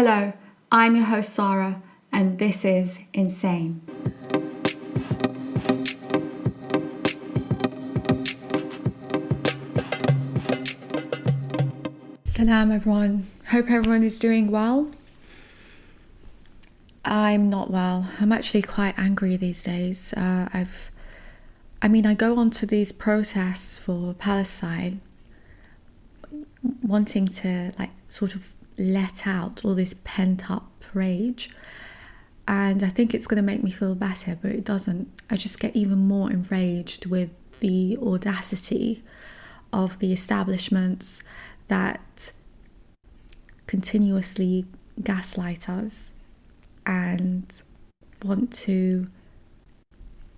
Hello, I'm your host Sarah, and this is Insane. Salam everyone, hope everyone is doing well. I'm not well. I'm actually quite angry these days. I go on to these protests for Palestine, wanting to sort of let out all this pent up rage, and I think it's going to make me feel better, but it doesn't. I just get even more enraged with the audacity of the establishments that continuously gaslight us and want to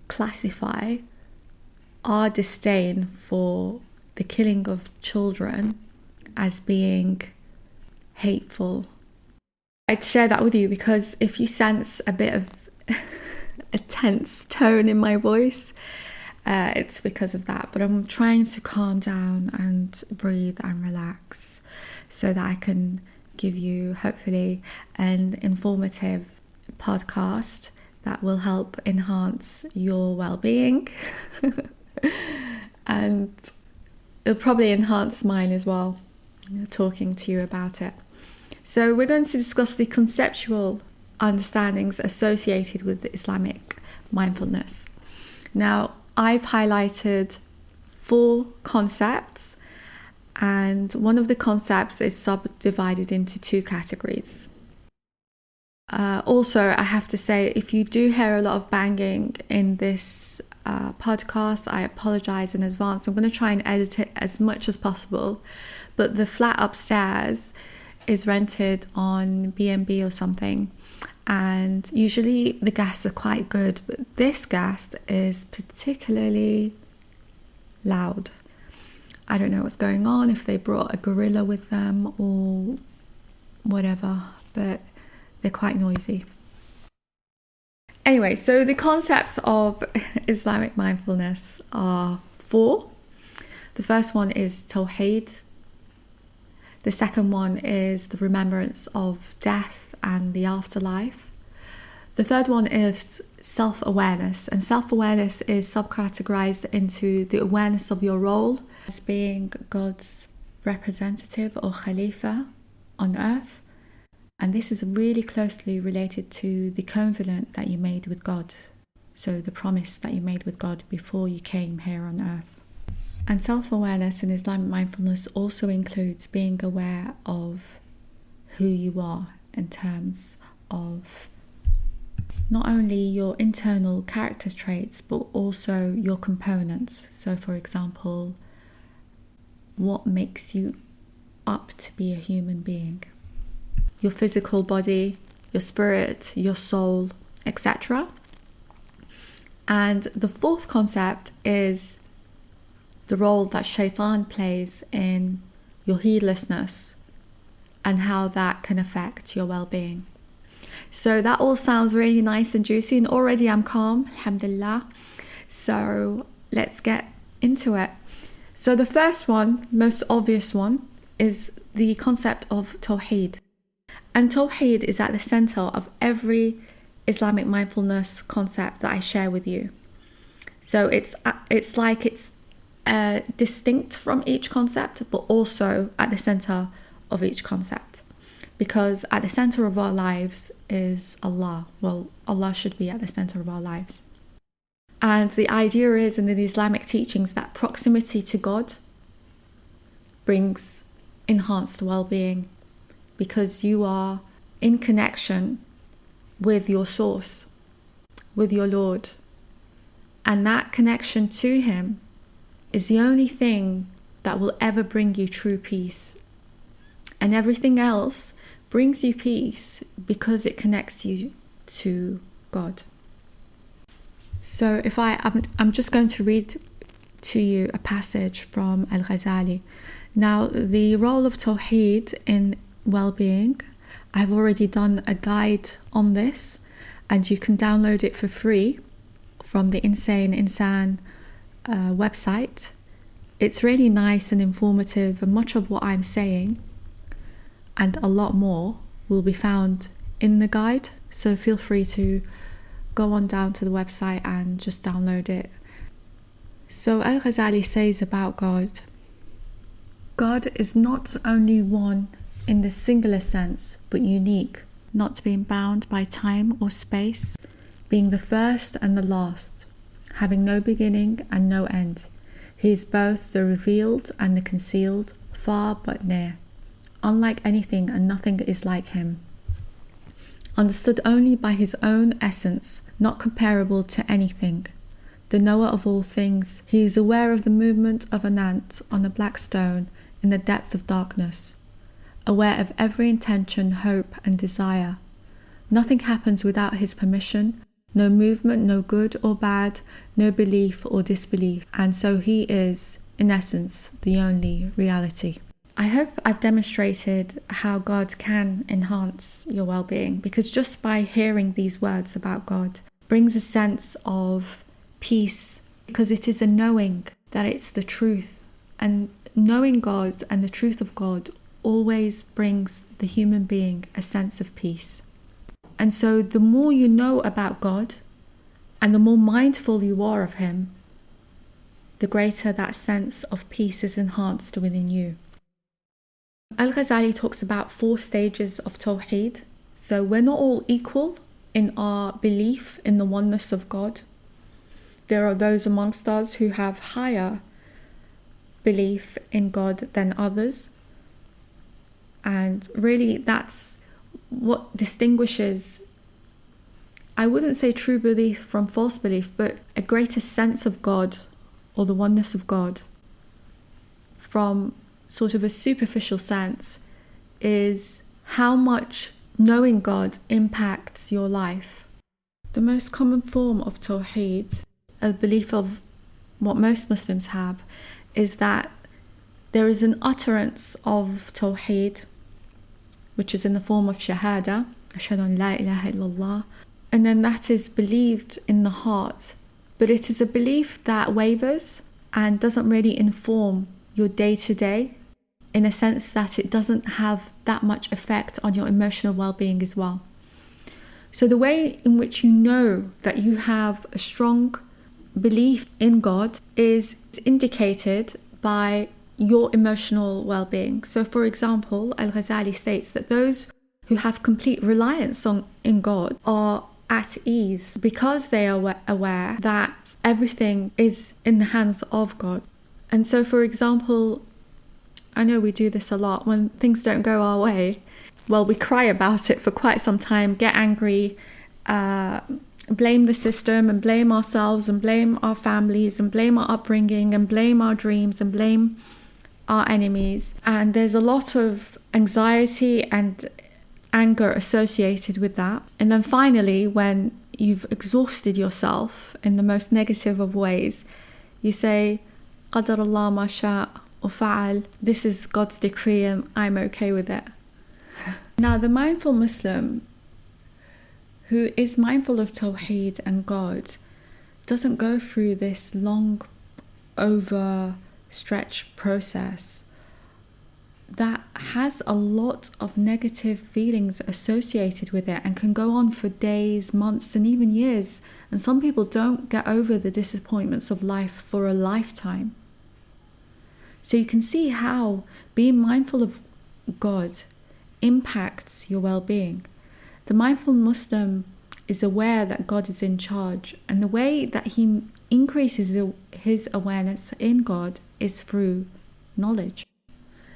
classify our disdain for the killing of children as being hateful. I'd share that with you because if you sense a bit of a tense tone in my voice, it's because of that. But I'm trying to calm down and breathe and relax so that I can give you hopefully an informative podcast that will help enhance your well-being and it'll probably enhance mine as well, talking to you about it. So we're going to discuss the conceptual understandings associated with the Islamic mindfulness. Now, I've highlighted 4 concepts, and one of the concepts is subdivided into 2 categories. Also, I have to say, if you do hear a lot of banging in this podcast, I apologize in advance. I'm going to try and edit it as much as possible, but the flat upstairs is rented on B&B or something, and usually the guests are quite good, but this guest is particularly loud. I don't know what's going on, if they brought a gorilla with them or whatever, but they're quite noisy. Anyway, so the concepts of Islamic mindfulness are 4. The first one is Tawhid. The second one is the remembrance of death and the afterlife. The third one is self-awareness, and self-awareness is subcategorized into the awareness of your role as being God's representative or Khalifa on earth. And this is really closely related to the covenant that you made with God. So the promise that you made with God before you came here on earth. And self-awareness in Islamic mindfulness also includes being aware of who you are in terms of not only your internal character traits, but also your components. So for example, what makes you up to be a human being? Your physical body, your spirit, your soul, etc. And the 4th concept is the role that shaitan plays in your heedlessness and how that can affect your well-being. So that all sounds really nice and juicy, and already I'm calm, alhamdulillah. So let's get into it. So the first one, most obvious one, is the concept of Tawhid. And Tawhid is at the center of every Islamic mindfulness concept that I share with you. So it's distinct from each concept, but also at the center of each concept. Because at the center of our lives is Allah. Well, Allah should be at the center of our lives. And the idea is in the Islamic teachings that proximity to God brings enhanced well-being, because you are in connection with your source, with your Lord. And that connection to Him is the only thing that will ever bring you true peace. And everything else brings you peace because it connects you to God. So if I'm just going to read to you a passage from Al-Ghazali. Now, the role of Tawhid in well-being, I've already done a guide on this, and you can download it for free from the Insane Insan website. It's really nice and informative, and much of what I'm saying and a lot more will be found in the guide, so feel free to go on down to the website and just download it. So Al-Ghazali says about God is not only one in the singular sense, but unique, not being bound by time or space, being the first and the last, having no beginning and no end. He is both the revealed and the concealed, far but near, unlike anything and nothing is like him. Understood only by his own essence, not comparable to anything. The knower of all things, he is aware of the movement of an ant on a black stone in the depth of darkness, aware of every intention, hope and desire. Nothing happens without his permission, no movement, no good or bad, no belief or disbelief, and so he is, in essence, the only reality. I hope I've demonstrated how God can enhance your well-being, because just by hearing these words about God brings a sense of peace, because it is a knowing that it's the truth, and knowing God and the truth of God always brings the human being a sense of peace. And so the more you know about God and the more mindful you are of him, the greater that sense of peace is enhanced within you. Al-Ghazali talks about 4 stages of Tawhid. So we're not all equal in our belief in the oneness of God. There are those amongst us who have higher belief in God than others. And really that's what distinguishes, I wouldn't say true belief from false belief, but a greater sense of God or the oneness of God from sort of a superficial sense, is how much knowing God impacts your life. The most common form of Tawhid, a belief of what most Muslims have, is that there is an utterance of Tawhid, which is in the form of Shahada, Ashhadu an la ilaha illallah, and then that is believed in the heart, but it is a belief that wavers and doesn't really inform your day-to-day, in a sense that it doesn't have that much effect on your emotional well-being as well. So the way in which you know that you have a strong belief in God is indicated by your emotional well-being. So for example, Al-Ghazali states that those who have complete reliance in God are at ease because they are aware that everything is in the hands of God. And so for example, I know we do this a lot. When things don't go our way, well, we cry about it for quite some time, get angry, blame the system and blame ourselves and blame our families and blame our upbringing and blame our dreams and blame our enemies. And there's a lot of anxiety and anger associated with that. And then finally, when you've exhausted yourself in the most negative of ways, you say, Qadar Allah ma sha' Ufa'al, this is God's decree and I'm okay with it. Now the mindful Muslim who is mindful of Tawheed and God doesn't go through this long overstretched process that has a lot of negative feelings associated with it and can go on for days, months and even years, and some people don't get over the disappointments of life for a lifetime. So you can see how being mindful of God impacts your well-being. The mindful Muslim is aware that God is in charge, and the way that he increases his awareness in God is through knowledge.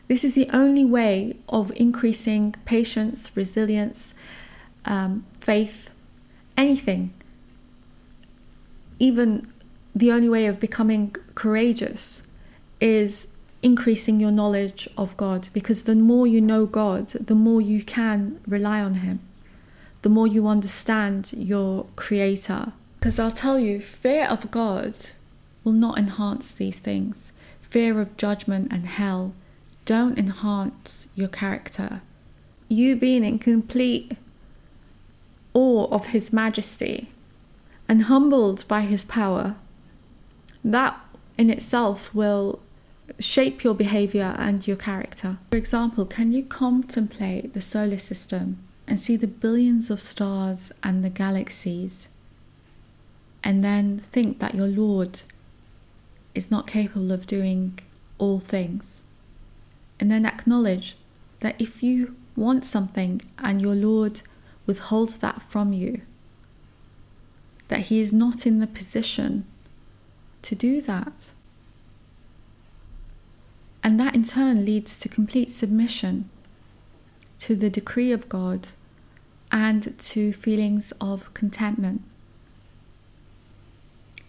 This is the only way of increasing patience, resilience, faith, anything. Even the only way of becoming courageous is increasing your knowledge of God, because the more you know God, the more you can rely on him, the more you understand your creator. Because I'll tell you, fear of God will not enhance these things. Fear of judgment and hell don't enhance your character. You being in complete awe of his majesty and humbled by his power, that in itself will shape your behavior and your character. For example, can you contemplate the solar system and see the billions of stars and the galaxies, and then think that your Lord is not capable of doing all things, and then acknowledge that if you want something and your Lord withholds that from you, that He is not in the position to do that. And that in turn leads to complete submission to the decree of God and to feelings of contentment.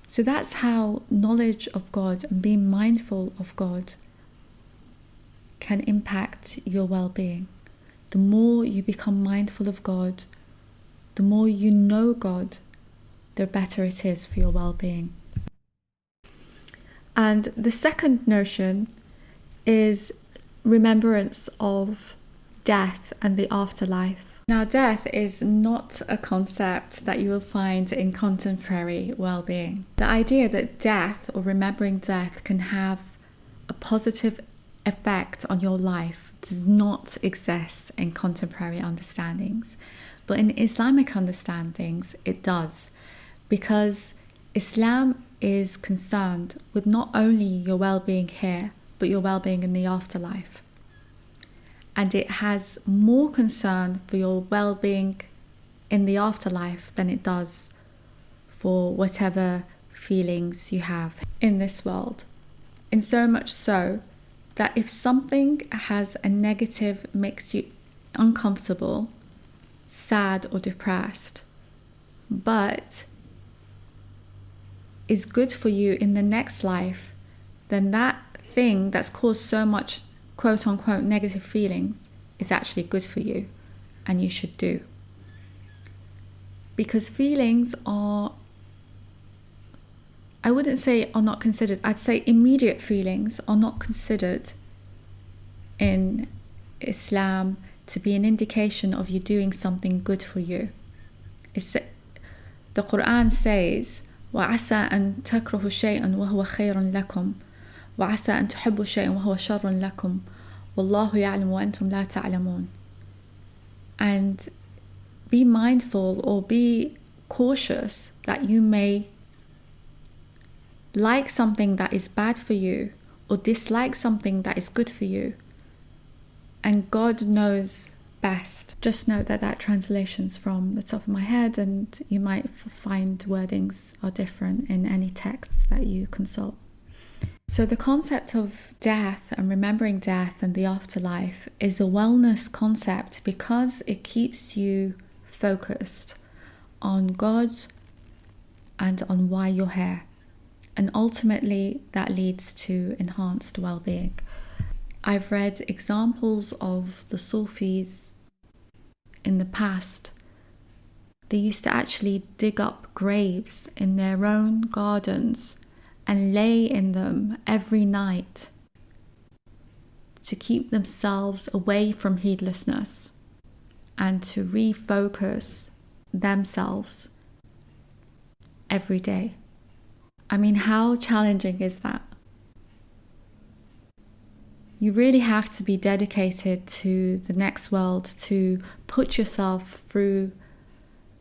So that's how knowledge of God and being mindful of God can impact your well-being. The more you become mindful of God, the more you know God, the better it is for your well-being. And the second notion is remembrance of death and the afterlife. Now, death is not a concept that you will find in contemporary well-being. The idea that death or remembering death can have a positive effect on your life does not exist in contemporary understandings. But in Islamic understandings, it does, because Islam is concerned with not only your well-being here, but your well-being in the afterlife. And it has more concern for your well-being in the afterlife than it does for whatever feelings you have in this world. In so much so that if something has a negative, makes you uncomfortable, sad or depressed, but is good for you in the next life, then that thing that's caused so much quote-unquote negative feelings is actually good for you, and you should do. Because feelings are, I wouldn't say are not considered, I'd say immediate feelings are not considered in Islam to be an indication of you doing something good for you. The Quran says, وَعَسَىٰ أَن تَكْرَهُ شَيْئًا وَهُوَ خَيْرٌ لَكُمْ وَعَسَىٰ أَن تُحِبُّوا شَيْئًا وَهُوَ شَرٌ لَكُمْ وَاللَّهُ يَعْلَمُ وَأَنْتُمْ لَا تَعْلَمُونَ. And be mindful or be cautious that you may like something that is bad for you or dislike something that is good for you. And God knows best. Just note that translation's from the top of my head, and you might find wordings are different in any texts that you consult. So the concept of death and remembering death and the afterlife is a wellness concept because it keeps you focused on God and on why you're here. And ultimately that leads to enhanced well-being. I've read examples of the Sufis in the past. They used to actually dig up graves in their own gardens and lay in them every night to keep themselves away from heedlessness and to refocus themselves every day. I mean, how challenging is that? You really have to be dedicated to the next world to put yourself through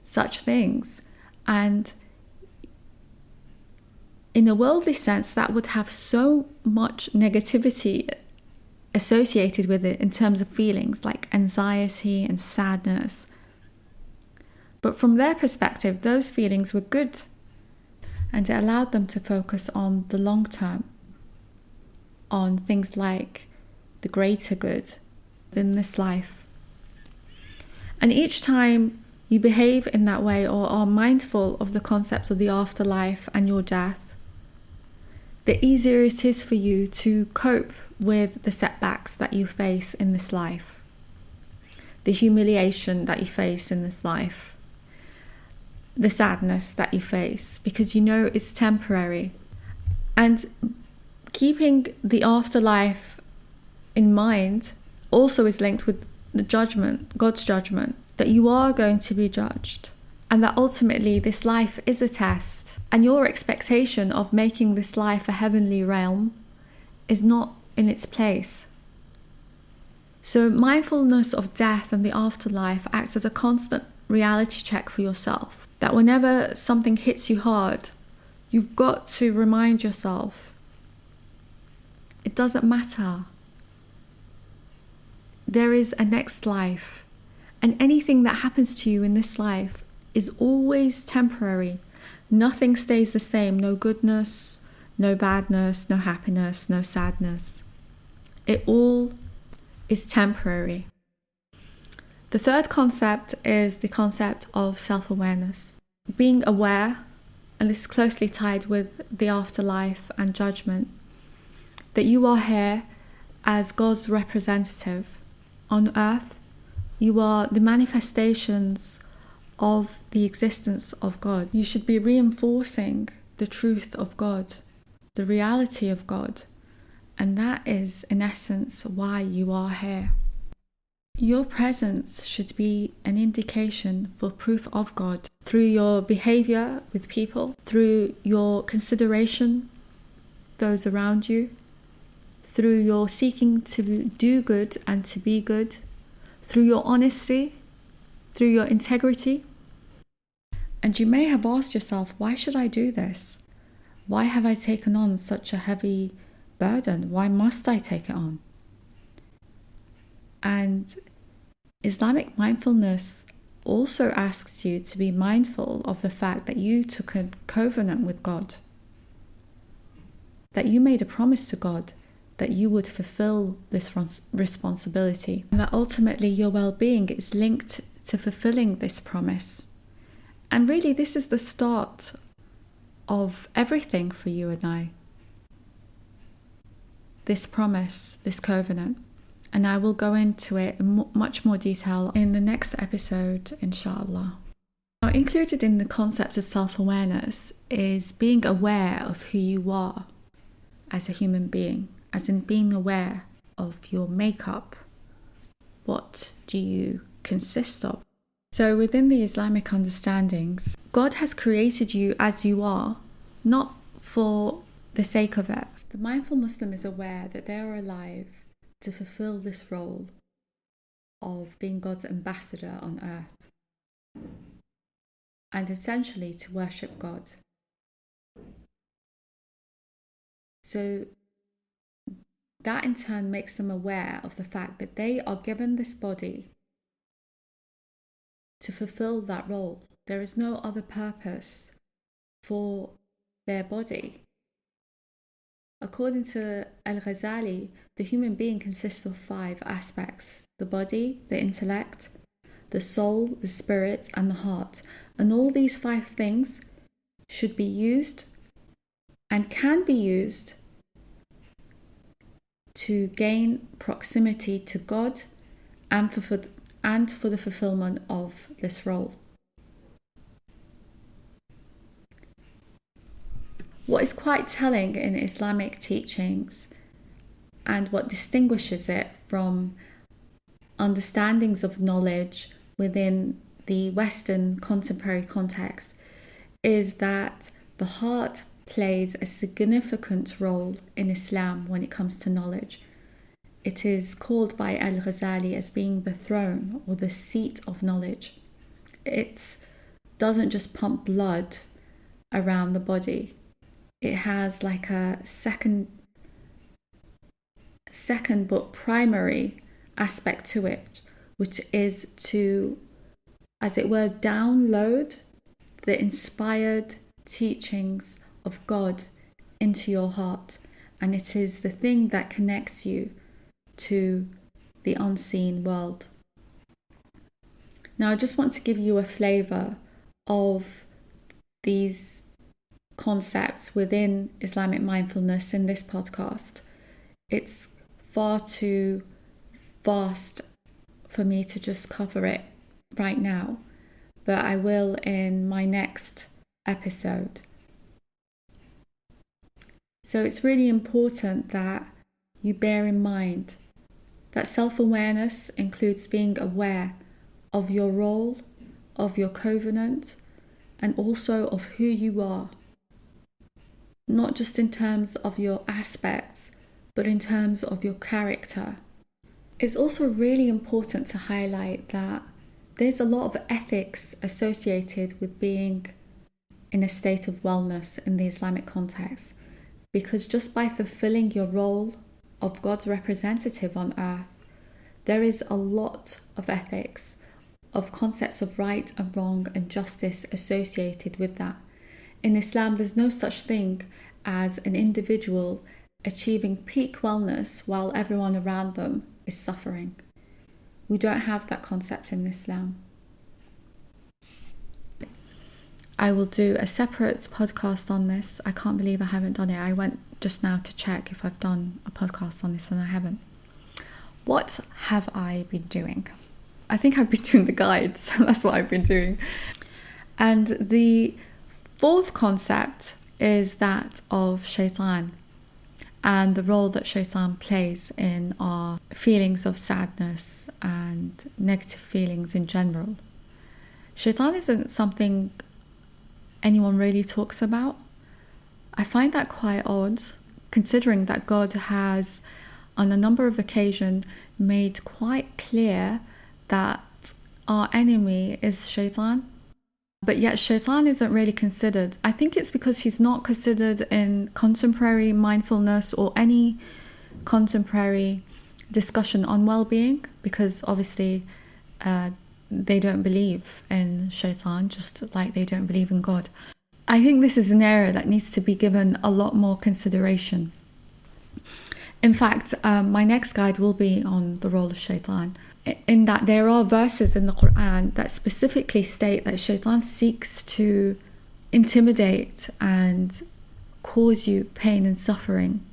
such things. And in a worldly sense, that would have so much negativity associated with it in terms of feelings like anxiety and sadness. But from their perspective, those feelings were good, and it allowed them to focus on the long term, on things like the greater good in this life. And each time you behave in that way or are mindful of the concept of the afterlife and your death, the easier it is for you to cope with the setbacks that you face in this life, the humiliation that you face in this life, the sadness that you face, because you know it's temporary. And keeping the afterlife in mind also is linked with the judgment, God's judgment, that you are going to be judged, and that ultimately this life is a test, and your expectation of making this life a heavenly realm is not in its place. So mindfulness of death and the afterlife acts as a constant reality check for yourself. That whenever something hits you hard, you've got to remind yourself, it doesn't matter. There is a next life. And anything that happens to you in this life is always temporary. Nothing stays the same. No goodness, no badness, no happiness, no sadness. It all is temporary. The third concept is the concept of self-awareness. Being aware, and this is closely tied with the afterlife and judgment, that you are here as God's representative on earth. You are the manifestations of the existence of God. You should be reinforcing the truth of God, the reality of God, and that is in essence why you are here. Your presence should be an indication for proof of God through your behavior with people, through your consideration, those around you, through your seeking to do good and to be good, through your honesty, through your integrity. And you may have asked yourself, why should I do this? Why have I taken on such a heavy burden? Why must I take it on? And Islamic mindfulness also asks you to be mindful of the fact that you took a covenant with God, that you made a promise to God that you would fulfill this responsibility, and that ultimately your well-being is linked to fulfilling this promise. And really, this is the start of everything for you and I. This promise, this covenant. And I will go into it in much more detail in the next episode, inshallah. Now, included in the concept of self-awareness is being aware of who you are as a human being, as in being aware of your makeup. What do you consist of? So within the Islamic understandings, God has created you as you are, not for the sake of it. The mindful Muslim is aware that they are alive to fulfill this role of being God's ambassador on earth, and essentially to worship God. So that in turn makes them aware of the fact that they are given this body to fulfill that role. There is no other purpose for their body. According to Al-Ghazali, the human being consists of 5 aspects: the body, the intellect, the soul, the spirit, and the heart. And all these 5 things should be used and can be used to gain proximity to God and for the fulfillment of this role. What is quite telling in Islamic teachings, and what distinguishes it from understandings of knowledge within the Western contemporary context, is that the heart plays a significant role in Islam when it comes to knowledge. It is called by Al-Ghazali as being the throne or the seat of knowledge. It doesn't just pump blood around the body. It has like a second but primary aspect to it, which is to, as it were, download the inspired teachings of God into your heart. And it is the thing that connects you to the unseen world. Now, I just want to give you a flavor of these concepts within Islamic mindfulness in this podcast. It's far too vast for me to just cover it right now, but I will in my next episode. So it's really important that you bear in mind that self-awareness includes being aware of your role, of your covenant, and also of who you are. Not just in terms of your aspects, but in terms of your character. It's also really important to highlight that there's a lot of ethics associated with being in a state of wellness in the Islamic context, because just by fulfilling your role of God's representative on earth, there is a lot of ethics, of concepts of right and wrong and justice associated with that. In Islam, there's no such thing as an individual achieving peak wellness while everyone around them is suffering. We don't have that concept in Islam. I will do a separate podcast on this. I can't believe I haven't done it. I went just now to check if I've done a podcast on this and I haven't. What have I been doing? I think I've been doing the guides. That's what I've been doing. And the fourth concept is that of shaitan and the role that shaitan plays in our feelings of sadness and negative feelings in general. Shaitan isn't something anyone really talks about. I find that quite odd, considering that God has on a number of occasions made quite clear that our enemy is shaitan. But yet shaitan isn't really considered. I think it's because he's not considered in contemporary mindfulness or any contemporary discussion on well-being, because obviously they don't believe in shaitan, just like they don't believe in God. I think this is an area that needs to be given a lot more consideration. In fact, my next guide will be on the role of shaitan, in that there are verses in the Quran that specifically state that shaitan seeks to intimidate and cause you pain and suffering.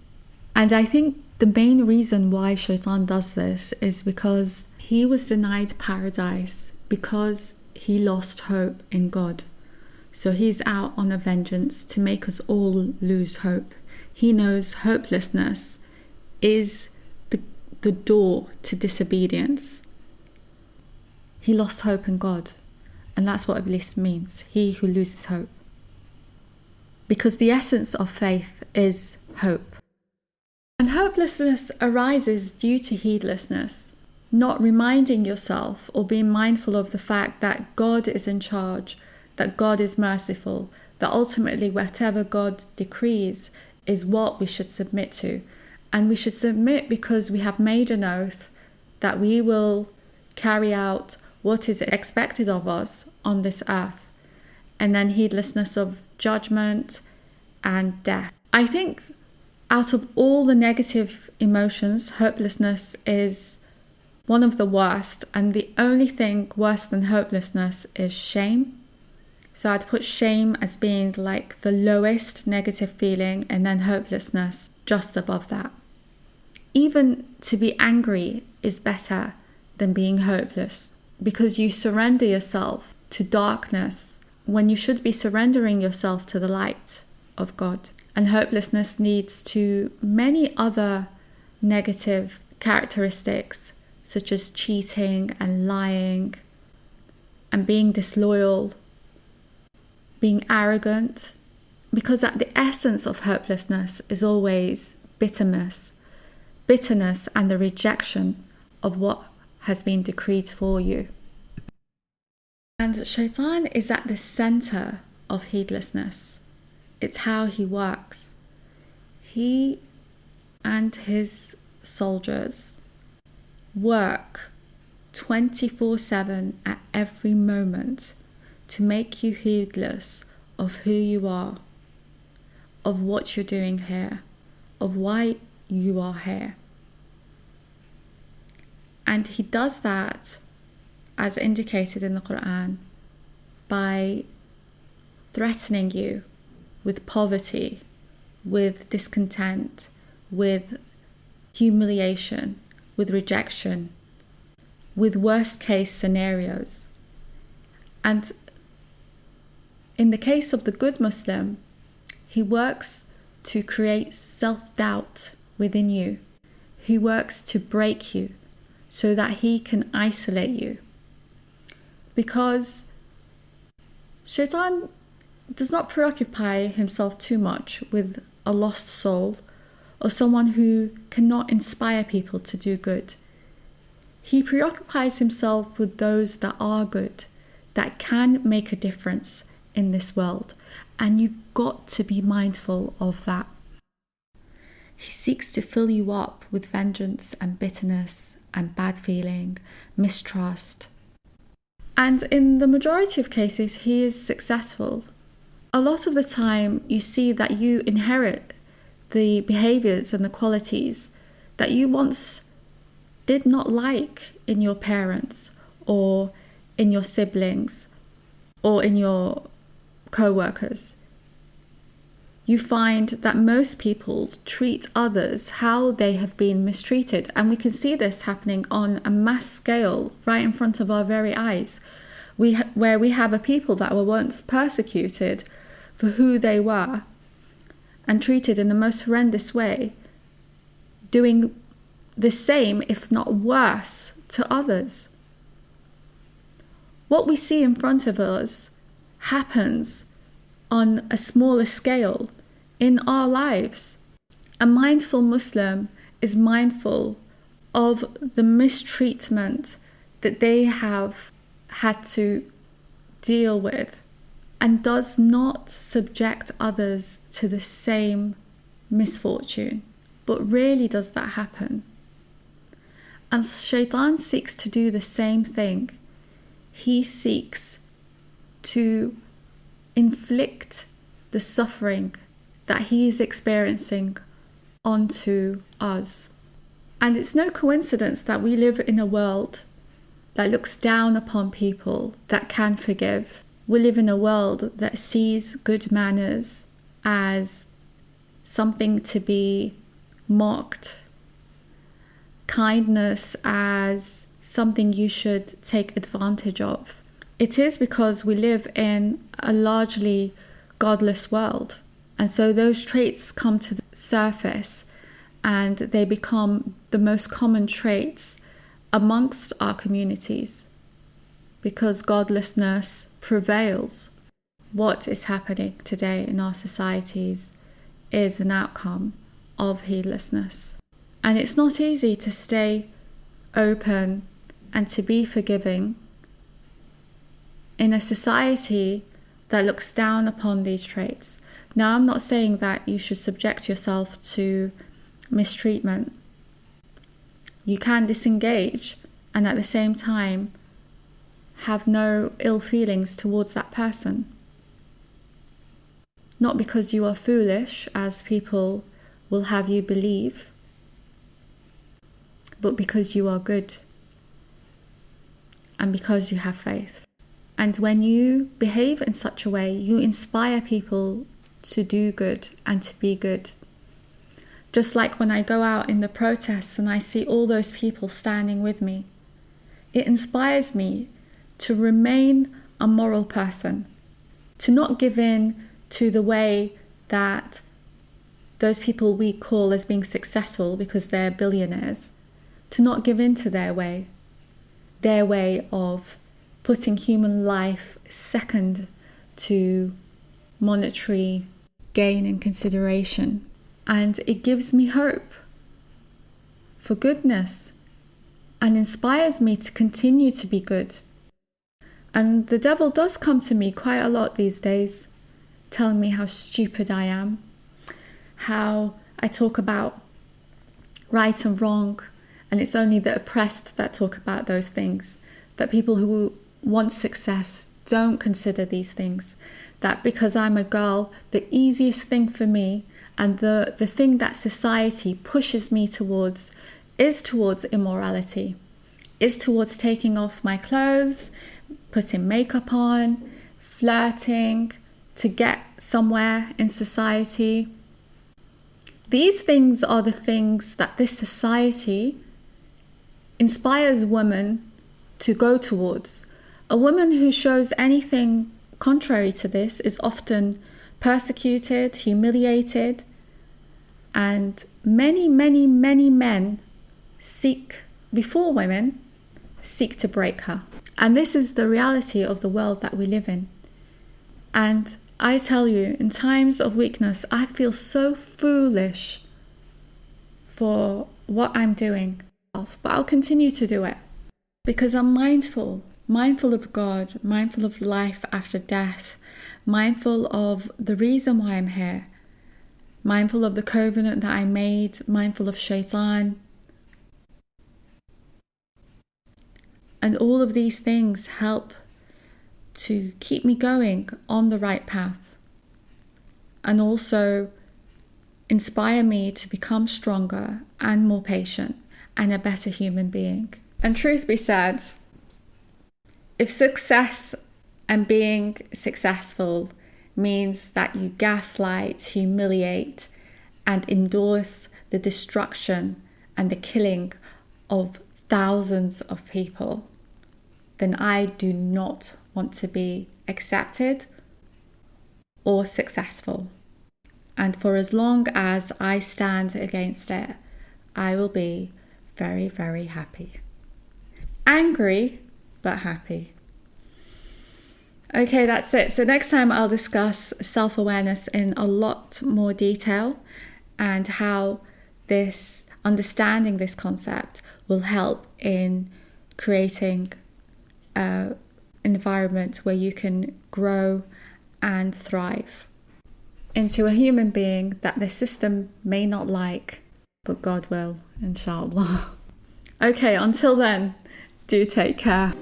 And I think the main reason why shaitan does this is because he was denied paradise because he lost hope in God. So he's out on a vengeance to make us all lose hope. He knows hopelessness is the door to disobedience. He lost hope in God, and that's what Iblis means, he who loses hope. Because the essence of faith is hope. And hopelessness arises due to heedlessness, not reminding yourself or being mindful of the fact that God is in charge, that God is merciful, that ultimately whatever God decrees is what we should submit to. And we should submit because we have made an oath that we will carry out what is expected of us on this earth. And then heedlessness of judgment and death. I think out of all the negative emotions, hopelessness is one of the worst. And the only thing worse than hopelessness is shame. So I'd put shame as being like the lowest negative feeling, and then hopelessness just above that. Even to be angry is better than being hopeless, because you surrender yourself to darkness when you should be surrendering yourself to the light of God. And hopelessness leads to many other negative characteristics, such as cheating and lying and being disloyal, being arrogant, because at the essence of hopelessness is always bitterness and the rejection of what has been decreed for you. And shaitan is at the center of heedlessness. It's how he works. He and his soldiers work 24/7 at every moment to make you heedless of who you are, of what you're doing here, of why you are here. And he does that, as indicated in the Quran, by threatening you with poverty, with discontent, with humiliation, with rejection, with worst case scenarios. And in the case of the good Muslim, he works to create self-doubt within you. He works to break you so that he can isolate you. Because shaitan does not preoccupy himself too much with a lost soul or someone who cannot inspire people to do good. He preoccupies himself with those that are good, that can make a difference in this world. And you've got to be mindful of that. He seeks to fill you up with vengeance and bitterness and bad feeling, mistrust. And in the majority of cases, he is successful. A lot of the time, you see that you inherit the behaviors and the qualities that you once did not like in your parents or in your siblings or in your co-workers. You find that most people treat others how they have been mistreated. And we can see this happening on a mass scale right in front of our very eyes, where we have a people that were once persecuted for who they were and treated in the most horrendous way, doing the same, if not worse, to others. What we see in front of us happens on a smaller scale in our lives. A mindful Muslim is mindful of the mistreatment that they have had to deal with and does not subject others to the same misfortune. But rarely does that happen. And Shaitan seeks to do the same thing. He seeks to inflict the suffering that he is experiencing onto us. And it's no coincidence that we live in a world that looks down upon people that can forgive. We live in a world that sees good manners as something to be mocked, kindness as something you should take advantage of. It is because we live in a largely godless world. And so those traits come to the surface and they become the most common traits amongst our communities because godlessness prevails. What is happening today in our societies is an outcome of heedlessness. And it's not easy to stay open and to be forgiving in a society that looks down upon these traits. Now, I'm not saying that you should subject yourself to mistreatment. You can disengage and at the same time have no ill feelings towards that person. Not because you are foolish, as people will have you believe, but because you are good and because you have faith. And when you behave in such a way, you inspire people to do good and to be good. Just like when I go out in the protests and I see all those people standing with me, it inspires me to remain a moral person, to not give in to the way that those people we call as being successful because they're billionaires, to not give in to their way of putting human life second to monetary gain and consideration. And it gives me hope for goodness and inspires me to continue to be good. And the devil does come to me quite a lot these days, telling me how stupid I am, how I talk about right and wrong, and it's only the oppressed that talk about those things, that people who want success don't consider these things, that because I'm a girl, the easiest thing for me and the thing that society pushes me towards is towards immorality, is towards taking off my clothes, putting makeup on, flirting to get somewhere in society. These things are the things that this society inspires women to go towards. A woman who shows anything contrary to this is often persecuted, humiliated, and many men before women seek to break her. And this is the reality of the world that we live in. And I tell you, in times of weakness, I feel so foolish for what I'm doing, but I'll continue to do it Because I'm mindful of God, mindful of life after death, mindful of the reason why I'm here, mindful of the covenant that I made, mindful of Shaitan. And all of these things help to keep me going on the right path, and also inspire me to become stronger and more patient and a better human being. And truth be said, if success and being successful means that you gaslight, humiliate, and endorse the destruction and the killing of thousands of people, then I do not want to be accepted or successful. And for as long as I stand against it, I will be very, very happy. Angry, but happy. Okay, that's it. So next time I'll discuss self-awareness in a lot more detail and how understanding this concept will help in creating an environment where you can grow and thrive into a human being that the system may not like, but God will, inshallah. Okay, until then, do take care.